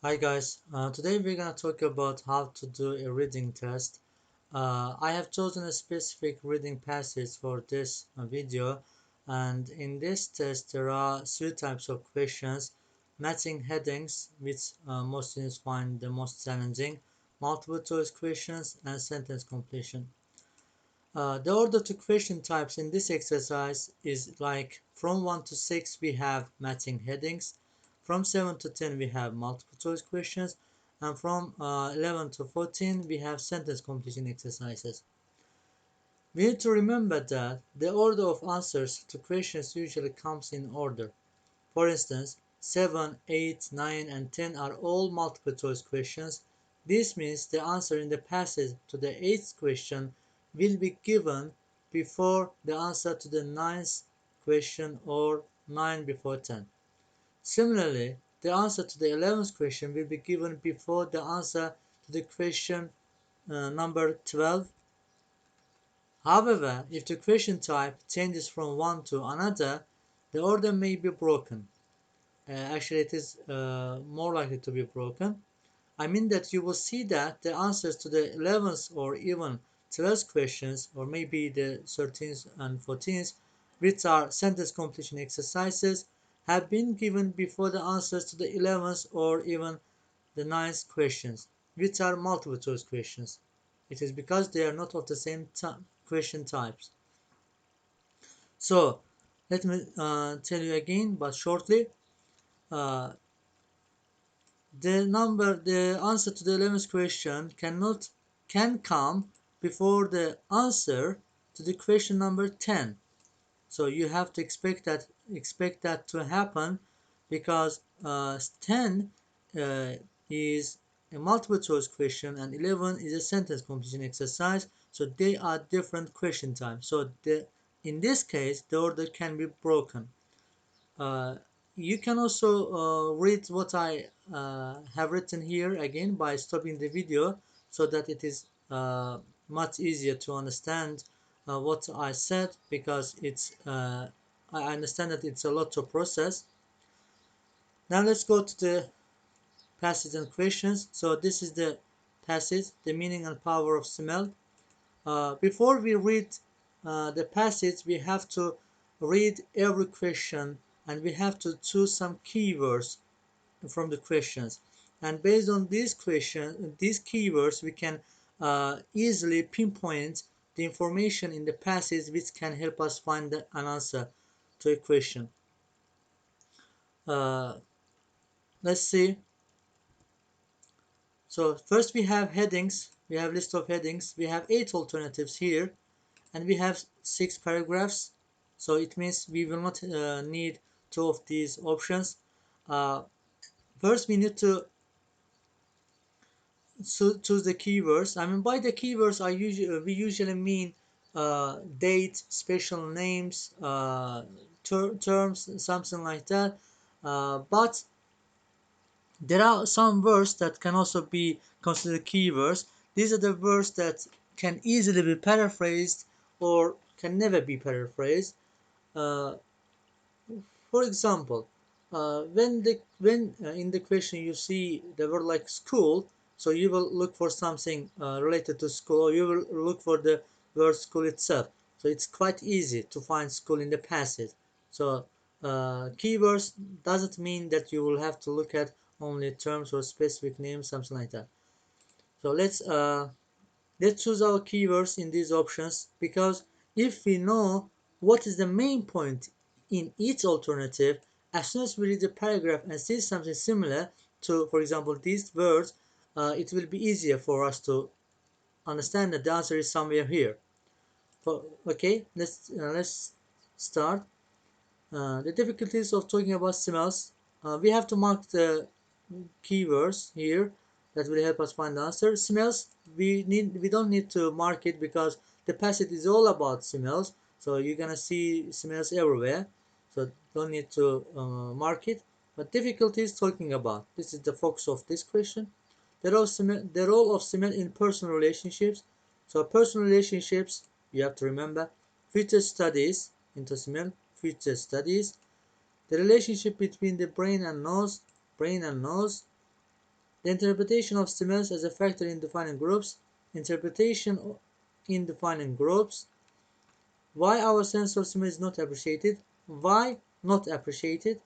Hi guys, today we're gonna talk about how to do a reading test. I have chosen a specific reading passage for this video, and in this test there are three types of questions: matching headings, which most students find the most challenging, multiple choice questions, and sentence completion. The order to question types in this exercise is like from 1 to 6 we have matching headings, from 7 to 10 we have multiple choice questions, and from 11 to 14 we have sentence completion exercises. We need to remember that the order of answers to questions usually comes in order. For instance, 7, 8, 9, and 10 are all multiple choice questions. This means the answer in the passage to the 8th question will be given before the answer to the 9th question or 9 before 10. Similarly, the answer to the 11th question will be given before the answer to the question number 12. However, if the question type changes from one to another, the order may be broken. Actually, it is more likely to be broken. I mean that you will see that the answers to the 11th or even 12th questions, or maybe the 13th and 14th, which are sentence completion exercises, have been given before the answers to the 11th or even the 9th questions, which are multiple choice questions. It is because they are not of the same question types. So, let me tell you again, but shortly. Uh, the answer to the 11th question can come before the answer to the question number 10. So you have to expect that to happen because 10 is a multiple choice question and 11 is a sentence completion exercise. So they are different question types. So in this case the order can be broken. Uh, you can also read what I have written here again by stopping the video so that it is much easier to understand what I said, because I understand that it's a lot to process. Now let's go to the passage and questions. So this is the passage, the meaning and power of smell. Before we read the passage, we have to read every question and we have to choose some keywords from the questions. And based on these keywords, we can easily pinpoint the information in the passage which can help us find an answer to a question. Uh, let's see. So first we have headings. We have list of headings. We have 8 alternatives here, and we have 6 paragraphs. So it means we will not need 2 of these options. Uh, First we need to choose the keywords. I mean, by the keywords we usually mean date, special names, terms, something like that. But there are some words that can also be considered keywords. These are the words that can easily be paraphrased or can never be paraphrased. Uh, for example, when in the question you see the word like school, so you will look for something related to school, or you will look for the word school itself. So it's quite easy to find school in the passage. So keywords doesn't mean that you will have to look at only terms or specific names, something like that. So let's choose our keywords in these options, because if we know what is the main point in each alternative, as soon as we read the paragraph and see something similar to, for example, these words, it will be easier for us to understand that the answer is somewhere here. Okay, let's start. The difficulties of talking about smells. We have to mark the keywords here that will help us find the answer. Smells, we don't need to mark it because the passage is all about smells. So you're gonna see smells everywhere. So don't need to mark it. But difficulties talking about. This is the focus of this question. The role of smell in personal relationships. So personal relationships, you have to remember. Future studies into smell. Future studies. The relationship between the brain and nose. Brain and nose. The interpretation of smells as a factor in defining groups. Interpretation in defining groups. Why our sense of smell is not appreciated. Why not appreciated.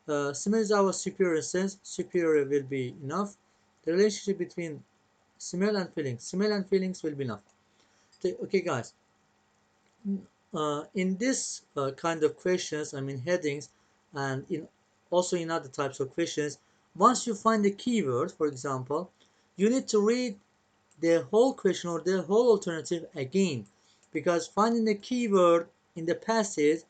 Smell is our superior sense. Superior will be enough. The relationship between smell and feelings. Smell and feelings will be enough. Okay, guys. In this kind of questions, I mean headings, and in also in other types of questions, once you find the keyword, for example, you need to read the whole question or the whole alternative again, because finding the keyword in the passage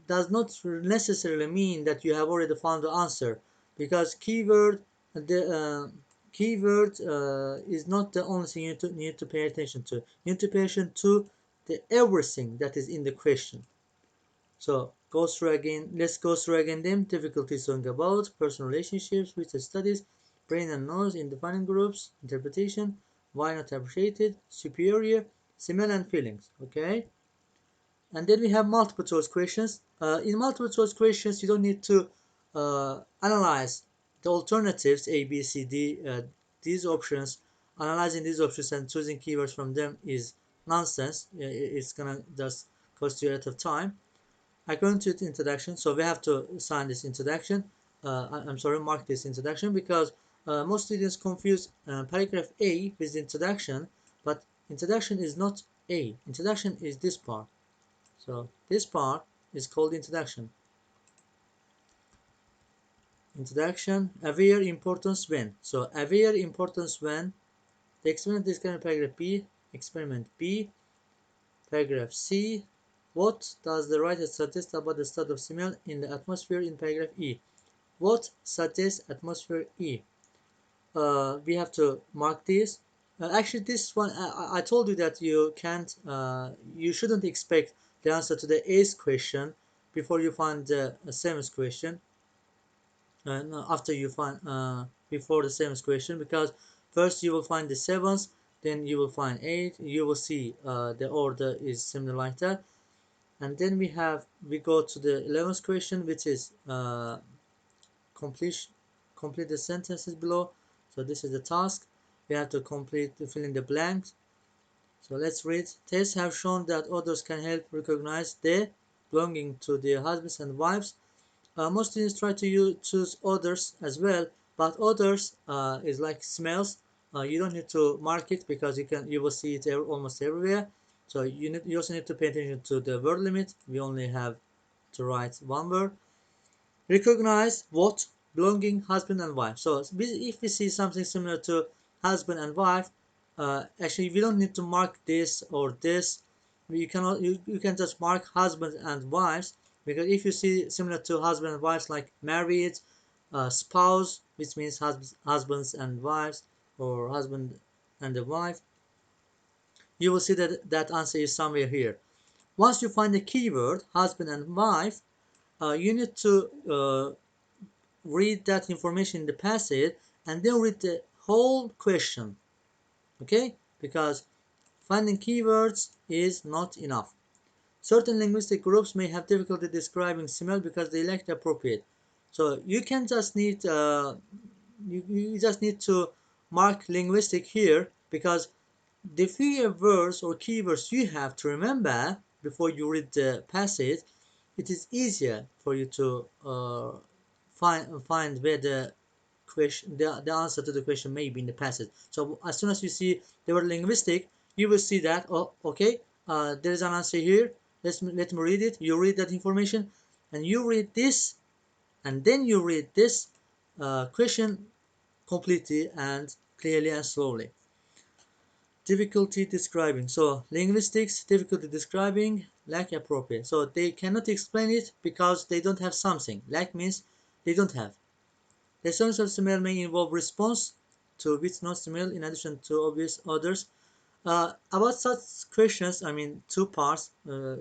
does not necessarily mean that you have already found the answer, because the keyword is not the only thing you need to pay attention to. You need to pay attention to the everything that is in the question. So go through again. Let's go through again them. Difficulties talking about personal relationships, research studies, brain and nose in defining groups, interpretation, why not appreciated, superior, smell and feelings. Okay. And then we have multiple choice questions. In multiple choice questions, you don't need to analyze the alternatives A, B, C, D. These options, analyzing these options and choosing keywords from them is nonsense. It's gonna just cost you a lot of time. I go into the introduction, so we have to sign this introduction. I'm sorry, mark this introduction, because most students confuse paragraph A with the introduction, but introduction is not A. Introduction is this part. So this part is called introduction. Introduction, aware importance when. So aware importance when. The experiment described in paragraph B. Experiment B. Paragraph C. What does the writer suggest about the state of smell in the atmosphere in paragraph E? What suggests atmosphere E? We have to mark this. Actually, this one, I told you that you can't, you shouldn't expect the answer to the eighth question before you find the seventh question. No, after you find, before the seventh question, because first you will find the seventh, then you will find eight. You will see the order is similar like that. And then we go to the 11th question, which is complete the sentences below. So this is the task. We have to fill in the blanks. So let's read. Tests have shown that others can help recognize the belonging to their husbands and wives. Most students try to choose others as well, but others is like smells. You don't need to mark it because you will see it almost everywhere. So you also need to pay attention to the word limit. We only have to write one word. Recognize what? Belonging, husband and wife. So if we see something similar to husband and wife, actually we don't need to mark this or this. You can just mark husband and wives, because if you see similar to husband and wives like married, spouse, which means husbands and wives, or husband and a wife, you will see that that answer is somewhere here. Once you find the keyword husband and wife, you need to read that information in the passage and then read the whole question. Okay, because finding keywords is not enough. Certain linguistic groups may have difficulty describing smell because they lack the appropriate. So you can just need you just need to mark linguistic here, because the fewer words or keywords you have to remember before you read the passage, it is easier for you to find where the question, the answer to the question may be in the passage. So as soon as you see the word linguistic, you will see that, oh, okay, there is an answer here. Let me read it. You read that information, and you read this, and then you read this question completely and clearly and slowly. Difficulty describing. So linguistics, difficulty describing, lack appropriate. So they cannot explain it because they don't have something. Lack means they don't have. The sense of smell may involve response to which not smell in addition to obvious others. About such questions, I mean two parts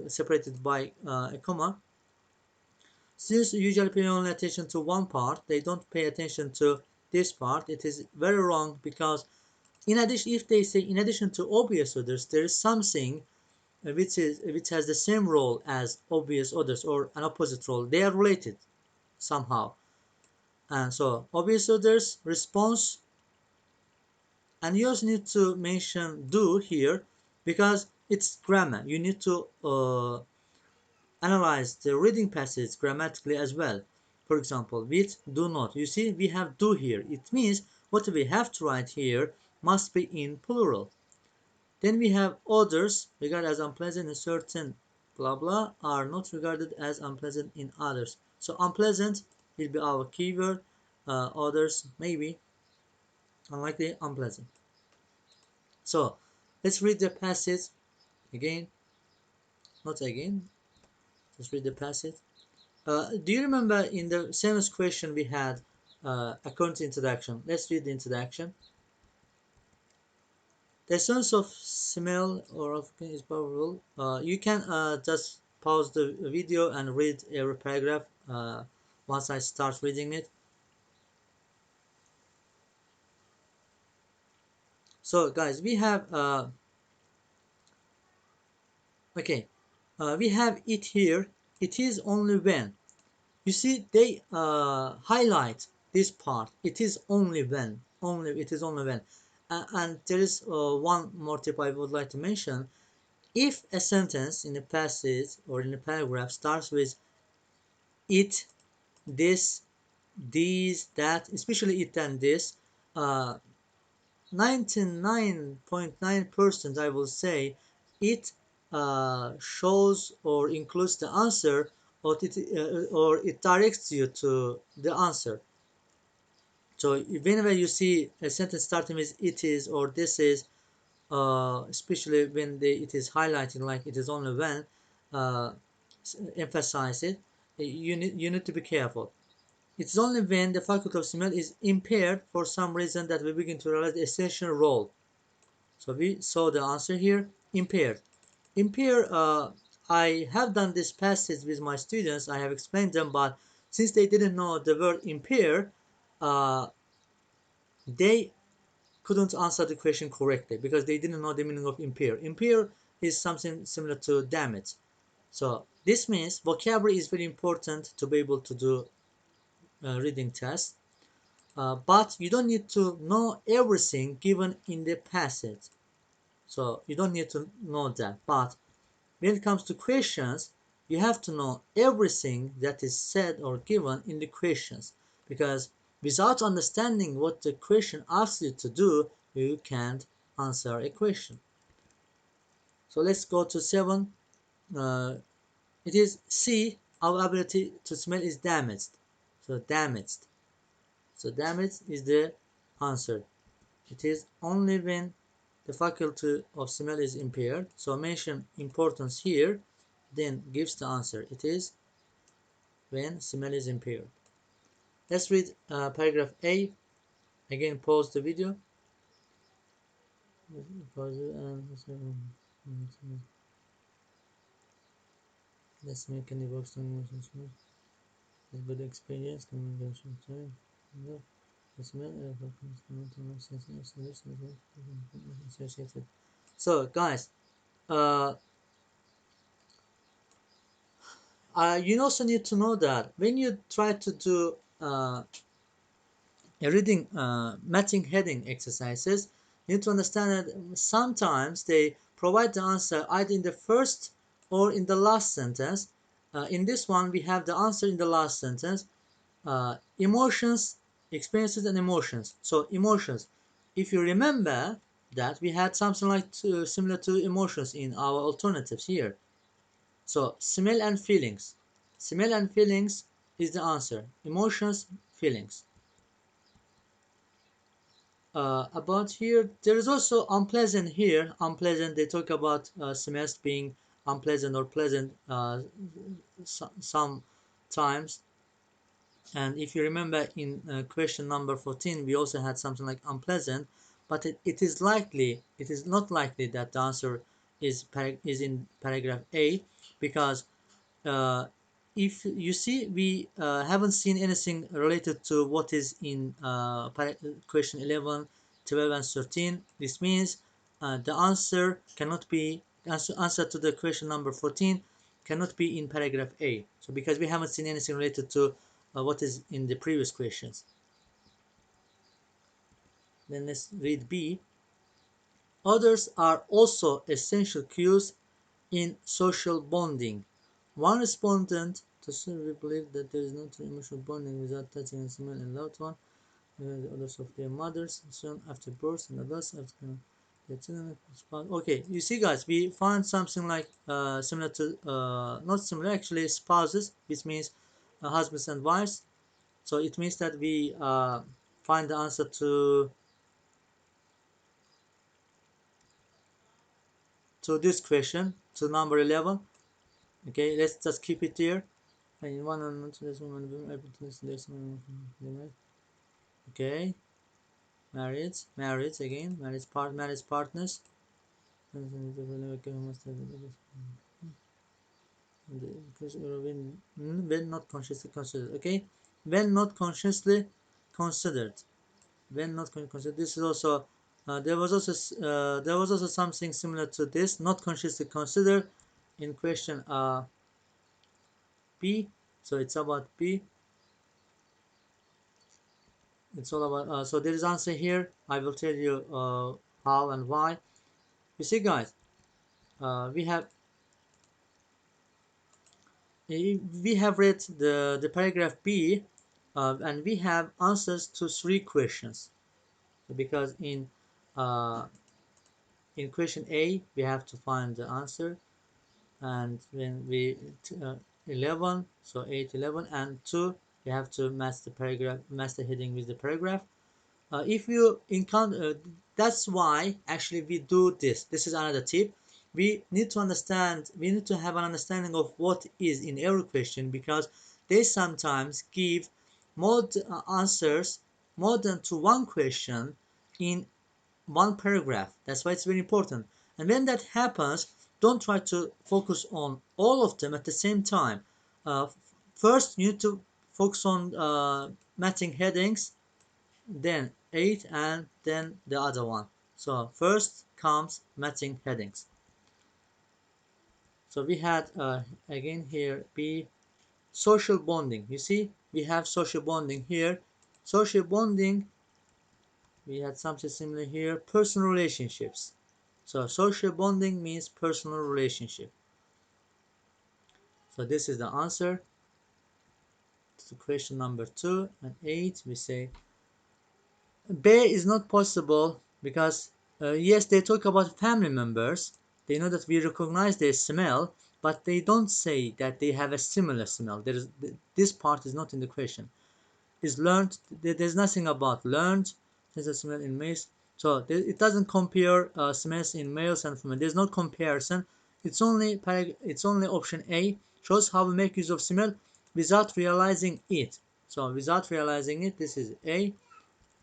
separated by a comma. Students usually pay only attention to one part. They don't pay attention to this part. It is very wrong, because in addition, if they say in addition to obvious others, there is something which has the same role as obvious others or an opposite role. They are related somehow. And so obvious orders, response, and you also need to mention do here because it's grammar. You need to analyze the reading passage grammatically as well. For example, with do not. You see, we have do here. It means what we have to write here must be in plural. Then we have others regarded as unpleasant in certain blah blah are not regarded as unpleasant in others. So unpleasant will be our keyword. Others maybe unlikely unpleasant. So let's read the passage again. Not again. Let's read the passage. Do you remember in the sentence question we had according to introduction? Let's read the introduction. The sense of smell or of is powerful. You can just pause the video and read every paragraph once I start reading it. So guys, we have okay, we have it here. It is only when. You see, they highlight this part. It is only when. Only it is only when. And there is one more tip I would like to mention. If a sentence in a passage or in a paragraph starts with it, this, these, that, especially it and this, 99.9% I will say it shows or includes the answer, or it directs you to the answer. So whenever you see a sentence starting with it is or this is, especially when it is highlighted like it is only when, uh, emphasize it. You need to be careful. It's only when the faculty of smell is impaired for some reason that we begin to realize the essential role. So we saw the answer here, impaired. Impair, I have done this passage with my students, I have explained them, but since they didn't know the word impair, uh, they couldn't answer the question correctly because they didn't know the meaning of impair. Impair is something similar to damage. So this means vocabulary is very important to be able to do reading tests. But you don't need to know everything given in the passage. So you don't need to know that. But when it comes to questions, you have to know everything that is said or given in the questions. Because without understanding what the question asks you to do, you can't answer a question. So let's go to 7. It is C. Our ability to smell is damaged. So damaged. So damaged is the answer. It is only when the faculty of smell is impaired. So mention importance here, then gives the answer. It is when smell is impaired. Let's read paragraph A. Again, pause the video. Let's make any works on emotions. This good experience, communication time. So guys, uh, you also need to know that when you try to do a reading matching heading exercises, you need to understand that sometimes they provide the answer either in the first or in the last sentence. In this one, we have the answer in the last sentence. Emotions, experiences, and emotions. So emotions. If you remember that we had something like similar to emotions in our alternatives here. So smell and feelings. Smell and feelings is the answer. Emotions, feelings. About here, there is also unpleasant here. Unpleasant, they talk about smells being unpleasant or pleasant sometimes. And if you remember in question number 14, we also had something like unpleasant, but it is not likely that the answer is in paragraph A, because uh, if you see, we haven't seen anything related to what is in question 11, 12, and 13. This means the answer cannot be answer to the question number 14 cannot be in paragraph A. So because we haven't seen anything related to what is in the previous questions. Then let's read B. Others are also essential cues in social bonding. One respondent to survey believed that there is no true emotional bonding without touching and smelling a loved one, the others of their mothers, soon after birth, and others after their children. Okay, you see, guys, we find something like similar to, not similar, actually, spouses, which means husbands and wives. So it means that we find the answer to this question, to number 11. Okay, let's just keep it here. And one and okay, marriage again, marriage partners. When not consciously considered. Okay, when not consciously considered. When not considered. This is also there was also something similar to this. Not consciously considered in question B. So it's about B. It's all about so there is answer here. I will tell you how and why. You see, guys, we have read the paragraph B, and we have answers to 3 questions, because uh, in question A we have to find the answer, and when we 11, so 8, 11, and 2 we have to match the heading with the paragraph. If you encounter that's why actually we do this is another tip. We need to have an understanding of what is in every question, because they sometimes give more answers, more than to one question in one paragraph. That's why it's very important. And when that happens, don't try to focus on all of them at the same time. uh, First you need to focus on matching headings, then 8, and then the other one. So first comes matching headings. So we had again here B, social bonding. You see, we have social bonding here. Social bonding, we had something similar here. Personal relationships. So social bonding means personal relationship. So this is the answer to question number 2 and 8. We say B is not possible because yes, they talk about family members. They know that we recognize their smell, but they don't say that they have a similar smell. This part is not in the question. Is learned. There's nothing about learned. There's a smell in males. So it doesn't compare smells in males and females. There's no comparison. It's only option A, shows how we make use of smell without realizing it. So without realizing it, this is A.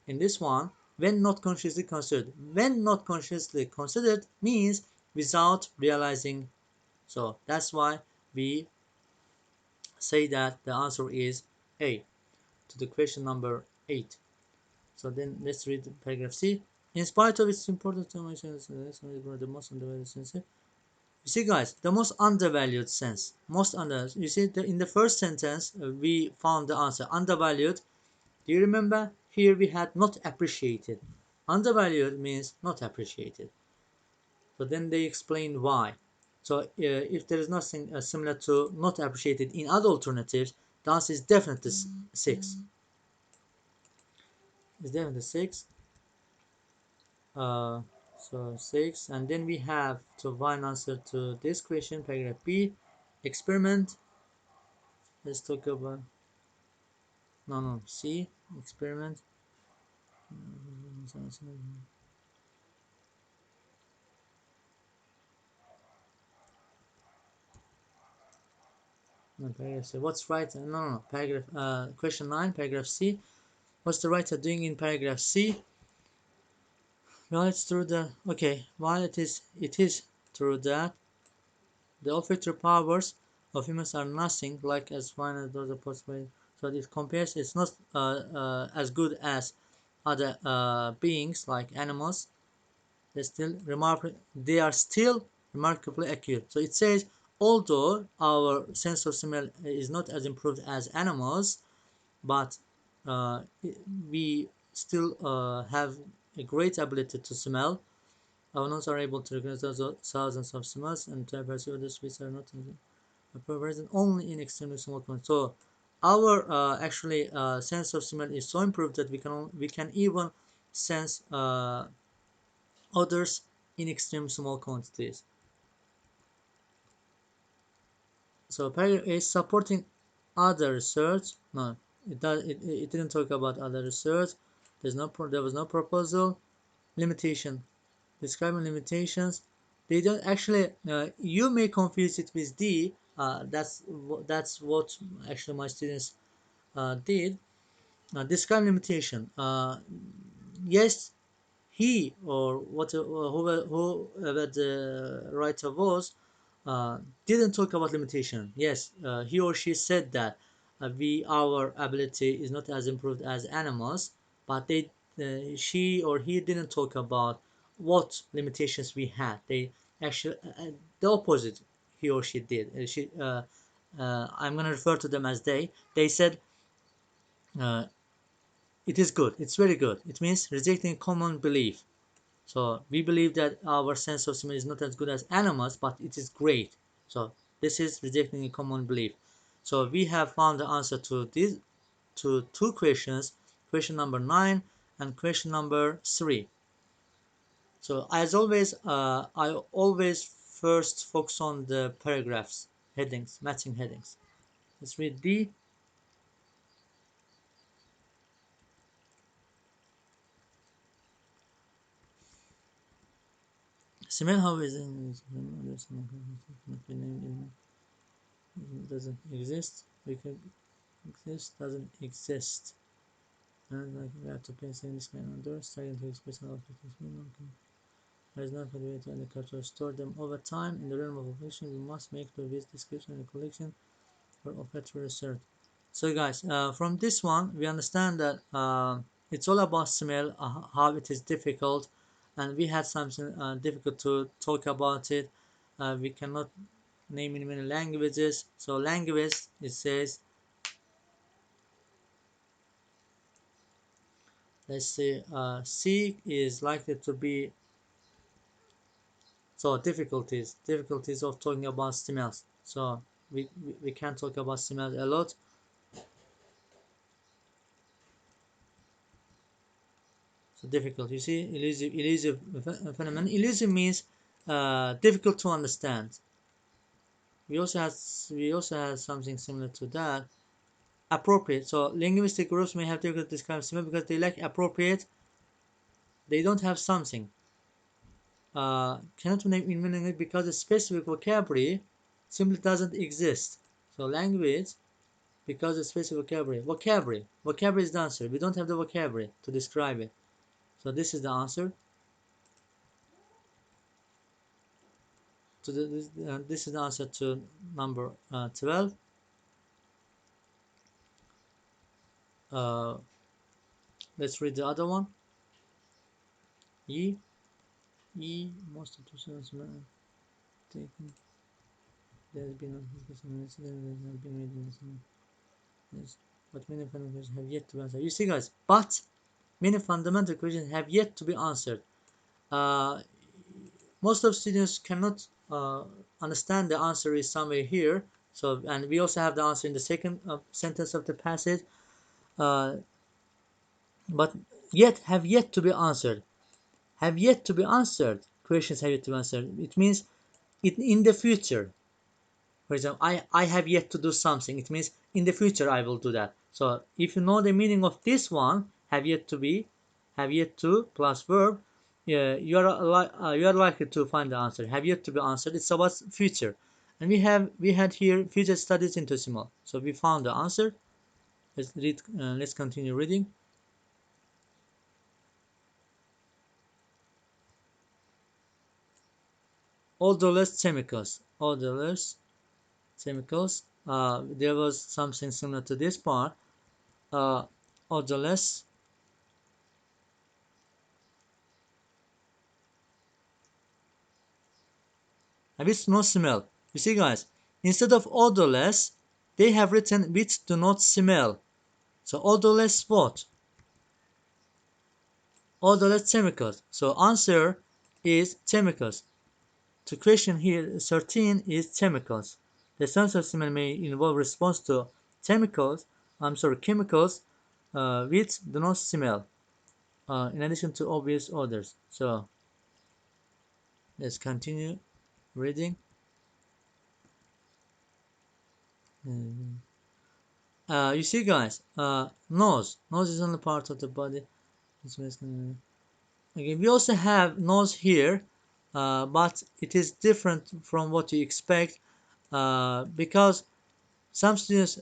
In this one, when not consciously considered. When not consciously considered means without realizing. So that's why we say that the answer is A to the question number 8. So then let's read paragraph C. In spite of its importance to the most undervalued sense. You see, guys, the most undervalued sense. You see, in the first sentence, we found the answer. Undervalued. Do you remember? Here we had not appreciated. Undervalued means not appreciated. So then they explain why. So if there is nothing similar to not appreciated in other alternatives, the answer is definitely 6. It's definitely 6. Uh, so 6. And then we have to find answer to this question, paragraph B. Experiment. Let's talk about C. Experiment. No, paragraph C. What's right? Paragraph question 9, paragraph C. What's the writer doing in paragraph C? Well, it's true that while it is true that the olfactory powers of humans are nothing like as fine as those of possible. So it compares. It's not as good as other beings like animals. They are still remarkably accurate. So it says, although our sense of smell is not as improved as animals, but we still have a great ability to smell. Our noses are able to recognize thousands of smells and to perceive others which are not present only in extremely small quantities. So our actually sense of smell is so improved that we can even sense others in extreme small quantities. So paragraph is supporting other research. No, it didn't talk about other research. There was no proposal. Limitation. Describing limitations. They don't actually. You may confuse it with D. That's what actually my students did. Describe limitation. Yes, he or whoever the writer was didn't talk about limitation. Yes, he or she said that our ability is not as improved as animals, but she or he didn't talk about what limitations we had. They actually the opposite. He or she did. I'm gonna refer to them as they. They said uh, it is good. It's very good. It means rejecting common belief. So we believe that our sense of smell is not as good as animals, but it is great. So this is rejecting a common belief. So we have found the answer to these to two questions, question number 9 and question number 3. So as always, I always first focus on the paragraphs, headings, matching headings. Let's read D. Smell how is in doesn't exist. We can exist doesn't exist. And like we have to place in this kind of doors, starting to express an object is okay. There is no way to any culture store them over time. In the realm of evolution, we must make the base description and collection for olfactory research. So guys, from this one, we understand that it's all about smell, how it is difficult, and we had something difficult to talk about it. We cannot name in many languages. So language, it says, let's say C is likely to be. So difficulties of talking about smells. So we can't talk about smells a lot. So difficult. You see, elusive phenomenon. Elusive means difficult to understand. We also have something similar to that. Appropriate. So linguistic groups may have difficulty describing smell because they lack appropriate. They don't have something. Cannot name in meaning because the specific vocabulary simply doesn't exist. So language because the specific vocabulary is the answer. We don't have the vocabulary to describe it, so this is the answer to this is the answer to number 12. uh, let's read the other one. Most of the students taken there has been have been made in yes, but many fundamental questions have yet to be answered. You see guys, but many fundamental questions have yet to be answered. uh, Most of students cannot understand the answer is somewhere here. So, and we also have the answer in the second sentence of the passage, uh, but yet to be answered. Have yet to be answered. Questions have yet to be answered. It means in the future. For example, I have yet to do something. It means in the future I will do that. So if you know the meaning of this one, have yet to plus verb, yeah, you are likely to find the answer. Have yet to be answered. It's about future, and we had here future studies into small. So we found the answer. Let's read. Let's continue reading. Odorless chemicals. Odorless chemicals. There was something similar to this part. Uh, Odorless. With no smell. You see guys, instead of odorless, they have written which do not smell. So odorless what? Odorless chemicals. So answer is chemicals. The question here 13 is chemicals. The sense of smell may involve response to chemicals which do not smell, in addition to obvious odors. So let's continue reading. You see, guys, nose is only part of the body. Okay, we also have nose here, but it is different from what you expect, because some students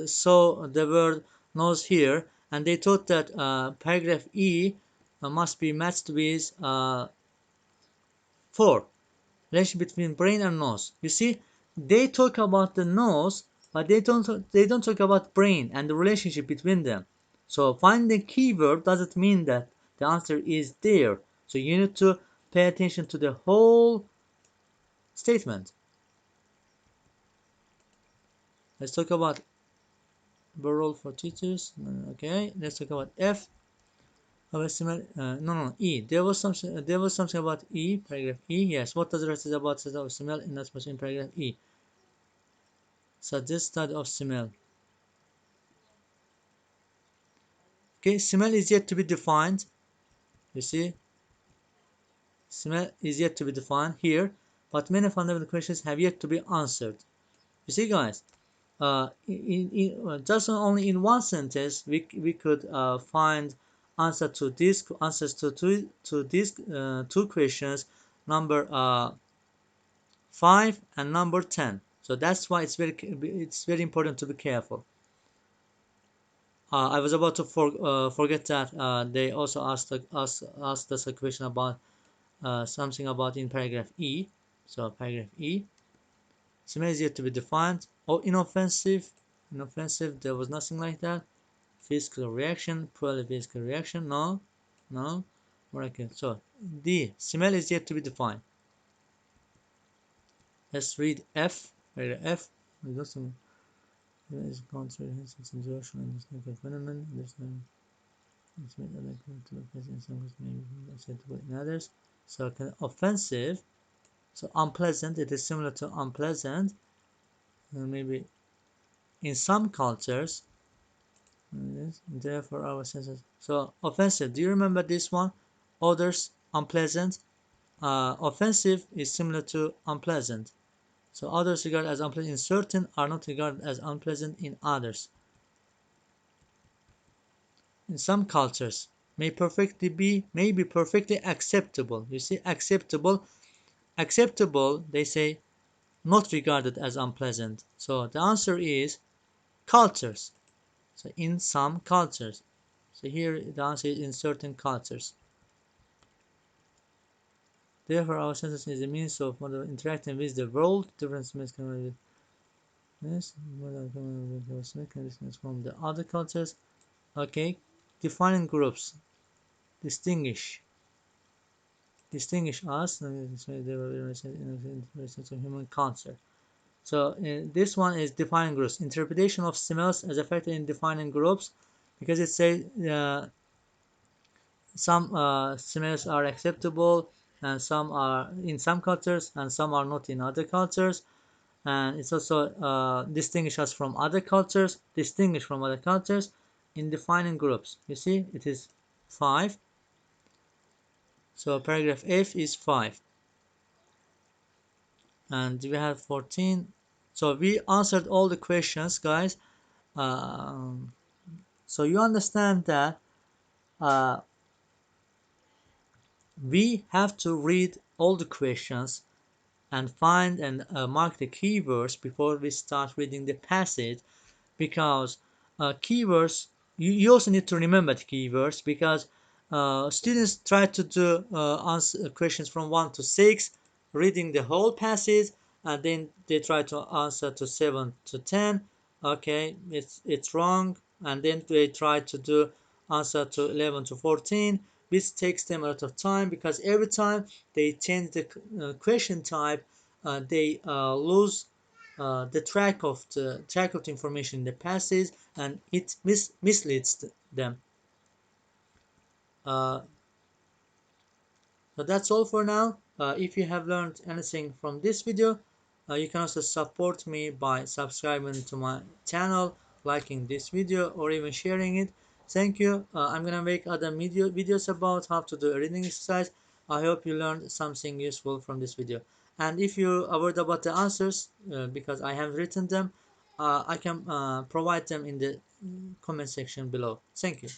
saw the word nose here, and they thought that paragraph E must be matched with 4, relation between brain and nose. You see, they talk about the nose, but they don't talk about brain and the relationship between them. So finding the keyword doesn't mean that the answer is there. So you need to pay attention to the whole statement. Let's talk about the role for teachers. Okay, let's talk about F. No, E. There was something about E, paragraph E. Yes. What does the rest is about study of smell in that much in paragraph E? Suggest study of smell. Okay, smell is yet to be defined. You see, smell is yet to be defined here, but many fundamental questions have yet to be answered. You see, guys, just only in one sentence we could find answers to these two questions, number 5 and number 10. So that's why it's very important to be careful. I was about to forget that they also asked us a question about something about in paragraph E. So paragraph E, smell is yet to be defined. Oh, inoffensive. There was nothing like that. Physical reaction, poorly physical reaction. No. Okay. So D, smell is yet to be defined. Let's read F. Paragraph F. We got some. Is contrary its insertion and this phenomenon. This it's made unlikely to occur in some cases, maybe acceptable in others. So offensive. So unpleasant, it is similar to unpleasant. Maybe in some cultures, yes, therefore our senses. So offensive, do you remember this one? Others, unpleasant. Offensive is similar to unpleasant. So others regarded as unpleasant in certain are not regarded as unpleasant in others. In some cultures, may be perfectly acceptable. You see, acceptable, they say not regarded as unpleasant. So the answer is cultures. So in some cultures. So here the answer is in certain cultures. Therefore, our senses is a means of interacting with the world. Different means can this from the other cultures. Okay, defining groups, distinguish us. They were in human culture. So this one is defining groups. Interpretation of smells as a factor in defining groups, because it says some smells are acceptable and some are in some cultures and some are not in other cultures. And it's also distinguished from other cultures, in defining groups. You see, it is 5. So paragraph F is 5. And we have 14. So we answered all the questions, guys. Um, so you understand that uh, we have to read all the questions and find and mark the keywords before we start reading the passage, because keywords, you also need to remember the keywords, because students try to do answer questions from 1 to 6 reading the whole passage, and then they try to answer to 7 to 10. Okay, it's wrong. And then they try to do answer to 11 to 14, which takes them a lot of time, because every time they change the question type, they lose the track of the information in the passes, and it misleads them. Uh, so that's all for now. If you have learned anything from this video, you can also support me by subscribing to my channel, liking this video, or even sharing it. Thank you. I'm gonna make other videos about how to do a reading exercise. I hope you learned something useful from this video. And if you are worried about the answers, because I have written them, I can provide them in the comment section below. Thank you.